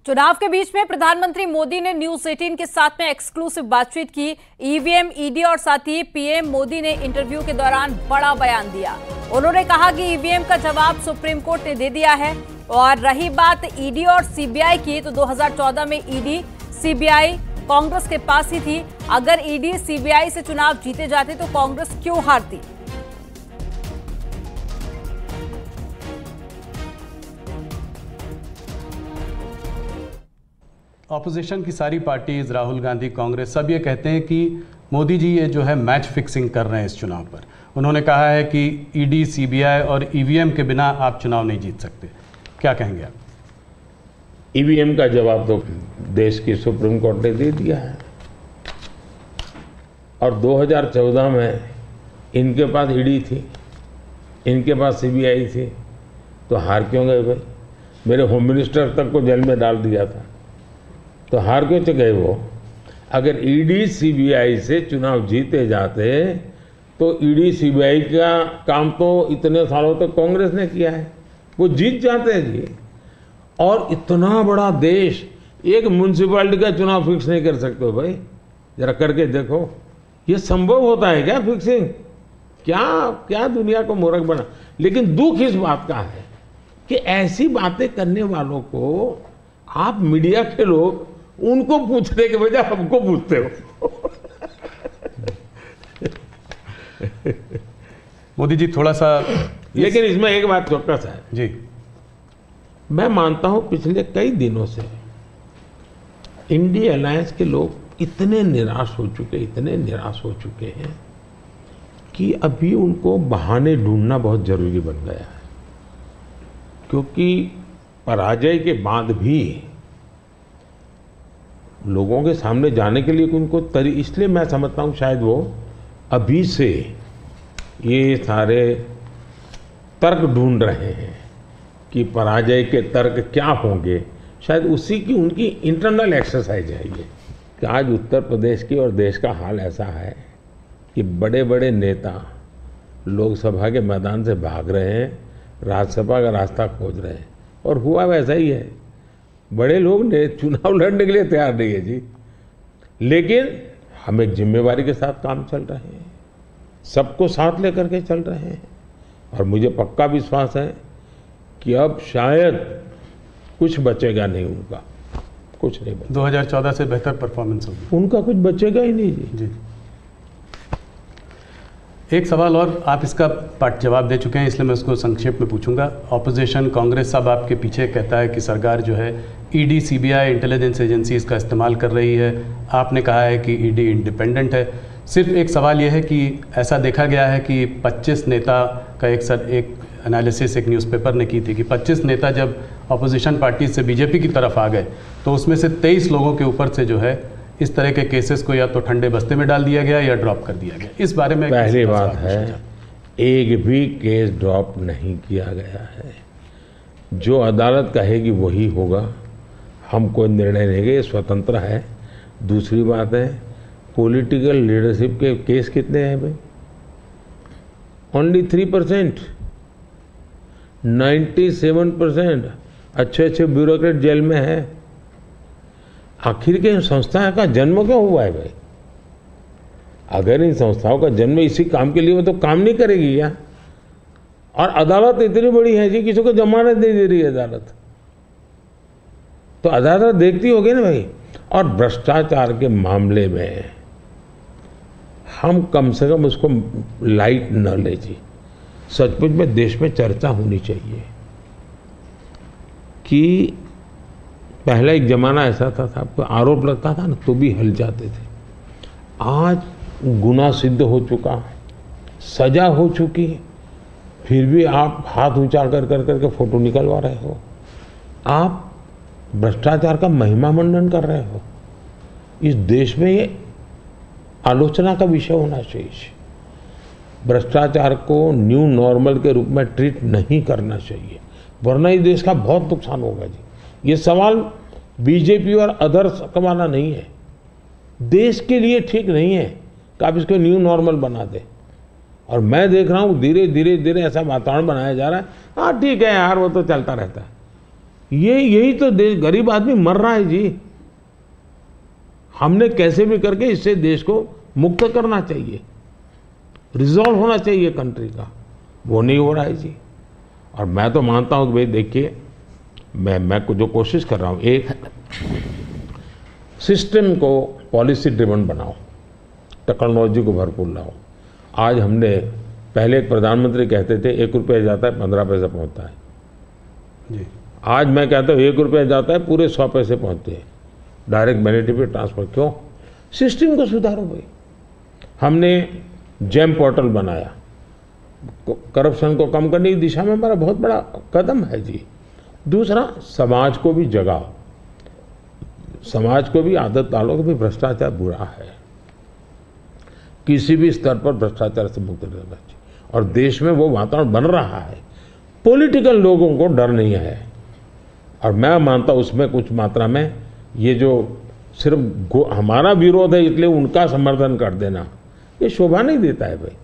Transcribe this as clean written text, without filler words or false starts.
चुनाव के बीच में प्रधानमंत्री मोदी ने न्यूज 18 के साथ में एक्सक्लूसिव बातचीत की। ईवीएम, ईडी और साथ ही पीएम मोदी ने इंटरव्यू के दौरान बड़ा बयान दिया। उन्होंने कहा कि ईवीएम का जवाब सुप्रीम कोर्ट ने दे दिया है। और रही बात ईडी और सीबीआई की, तो 2014 में ईडी सीबीआई कांग्रेस के पास ही थी। अगर ईडी सीबीआई से चुनाव जीते जाते तो कांग्रेस क्यों हारती? ऑपोजिशन की सारी पार्टीज, राहुल गांधी, कांग्रेस, सब ये कहते हैं कि मोदी जी ये जो है मैच फिक्सिंग कर रहे हैं इस चुनाव पर। उन्होंने कहा है कि ईडी, सीबीआई और ईवीएम के बिना आप चुनाव नहीं जीत सकते। क्या कहेंगे आप? ईवीएम का जवाब तो देश की सुप्रीम कोर्ट ने दे दिया है और 2014 में इनके पास ईडी थी, इनके पास सीबीआई थी, तो हार क्यों गए भाई? मेरे होम मिनिस्टर तक को जेल में डाल दिया था, तो हार क्यों गए वो? अगर ईडी सीबीआई से चुनाव जीते जाते तो ईडी सीबीआई का काम तो इतने सालों तक कांग्रेस ने किया है, वो जीत जाते हैं जी। और इतना बड़ा देश एक म्युनिसिपैलिटी का चुनाव फिक्स नहीं कर सकते हो भाई, जरा करके देखो। ये संभव होता है क्या फिक्सिंग? क्या दुनिया को मूर्ख बना। लेकिन दुख इस बात का है कि ऐसी बातें करने वालों को आप मीडिया के लोग उनको पूछने के बजाय हमको पूछते हो। मोदी जी थोड़ा सा, लेकिन इसमें एक बात चौकस है जी, मैं मानता हूं पिछले कई दिनों से इंडिया अलायंस के लोग इतने निराश हो चुके हैं कि अभी उनको बहाने ढूंढना बहुत जरूरी बन गया है। क्योंकि पराजय के बाद भी लोगों के सामने जाने के लिए उनको इसलिए मैं समझता हूँ शायद वो अभी से ये सारे तर्क ढूंढ रहे हैं कि पराजय के तर्क क्या होंगे। शायद उसी की उनकी इंटरनल एक्सरसाइज है ये कि आज उत्तर प्रदेश की और देश का हाल ऐसा है कि बड़े बड़े नेता लोकसभा के मैदान से भाग रहे हैं, राज्यसभा का रास्ता खोज रहे हैं। और हुआ वैसा ही है, बड़े लोग ने चुनाव लड़ने के लिए तैयार नहीं है जी। लेकिन हम एक जिम्मेवारी के साथ काम चल रहे हैं, सबको साथ लेकर के चल रहे हैं। और मुझे पक्का विश्वास है कि अब शायद कुछ बचेगा नहीं, उनका कुछ नहीं बचेगा। 2014 से बेहतर परफॉर्मेंस होगी, उनका कुछ बचेगा ही नहीं जी। एक सवाल और, आप इसका पार्ट जवाब दे चुके हैं इसलिए मैं उसको संक्षेप में पूछूंगा। ऑपोजिशन कांग्रेस सब आपके पीछे कहता है कि सरकार जो है ईडी, सीबीआई, इंटेलिजेंस एजेंसीज का इस्तेमाल कर रही है। आपने कहा है कि ईडी इंडिपेंडेंट है। सिर्फ एक सवाल यह है कि ऐसा देखा गया है कि 25 नेता का एक एनालिसिस एक न्यूज़पेपर ने की थी कि 25 नेता जब ऑपोजिशन पार्टी से बीजेपी की तरफ आ गए तो उसमें से 23 लोगों के ऊपर से जो है इस तरह के केसेस को या तो ठंडे बस्ते में डाल दिया गया या ड्रॉप कर दिया गया। इस बारे में पहली बात है, एक भी केस ड्रॉप नहीं किया गया है। जो अदालत कहेगी वही होगा, हम कोई निर्णय नहीं लेंगे, स्वतंत्र है। दूसरी बात है, पॉलिटिकल लीडरशिप के केस कितने हैं भाई? ओनली 3%। 97% अच्छे ब्यूरोक्रेट जेल में है। आखिर के इन संस्थाओं का जन्म क्यों हुआ है भाई? अगर इन संस्थाओं का जन्म इसी काम के लिए हो तो काम नहीं करेगी क्या? और अदालत इतनी बड़ी है जी, किसी को जमानत नहीं दे रही है अदालत, तो अदालत देखती होगी ना भाई। और भ्रष्टाचार के मामले में हम कम से कम उसको लाइट न ले जी। सचमुच में देश में चर्चा होनी चाहिए कि पहले एक जमाना ऐसा था आपको आरोप लगता था ना तो भी हिल जाते थे। आज गुनाह सिद्ध हो चुका, सजा हो चुकी, फिर भी आप हाथ ऊंचा कर करके फोटो निकलवा रहे हो। आप भ्रष्टाचार का महिमा मंडन कर रहे हो। इस देश में ये आलोचना का विषय होना चाहिए। भ्रष्टाचार को न्यू नॉर्मल के रूप में ट्रीट नहीं करना चाहिए, वरना इस देश का बहुत नुकसान होगा जी। ये सवाल बीजेपी और अदर्स का माना नहीं है, देश के लिए ठीक नहीं है कि आप इसको न्यू नॉर्मल बना दें। और मैं देख रहा हूँ धीरे धीरे ऐसा वातावरण बनाया जा रहा है। हाँ ठीक है यार, वो तो चलता रहता है। यही तो देश, गरीब आदमी मर रहा है जी। हमने कैसे भी करके इससे देश को मुक्त करना चाहिए, रिजॉल्व होना चाहिए कंट्री का, वो नहीं हो रहा है जी। और मैं तो मानता हूं कि भाई देखिए, मैं जो कोशिश कर रहा हूं, एक सिस्टम को पॉलिसी ड्रिवन बनाओ, टेक्नोलॉजी को भरपूर लाओ। आज हमने, पहले एक प्रधानमंत्री कहते थे 1 रुपया जाता है 15 पैसे पहुंचता है जी। आज मैं कहता हूँ 1 रुपया जाता है पूरे 100 पैसे पहुंचते हैं, डायरेक्ट बेनिफिट ट्रांसफर। क्यों? सिस्टम को सुधारो भाई। हमने जेम पोर्टल बनाया, करप्शन को कम करने की दिशा में हमारा बहुत बड़ा कदम है जी। दूसरा, समाज को भी जगाओ, समाज को भी आदत डालो कि भाई भ्रष्टाचार बुरा है, किसी भी स्तर पर भ्रष्टाचार से मुक्त रहना चाहिए। और देश में वो वातावरण बन रहा है, पॉलिटिकल लोगों को डर नहीं है। और मैं मानता हूं उसमें कुछ मात्रा में ये जो सिर्फ हमारा विरोध है इसलिए उनका समर्थन कर देना, ये शोभा नहीं देता है भाई।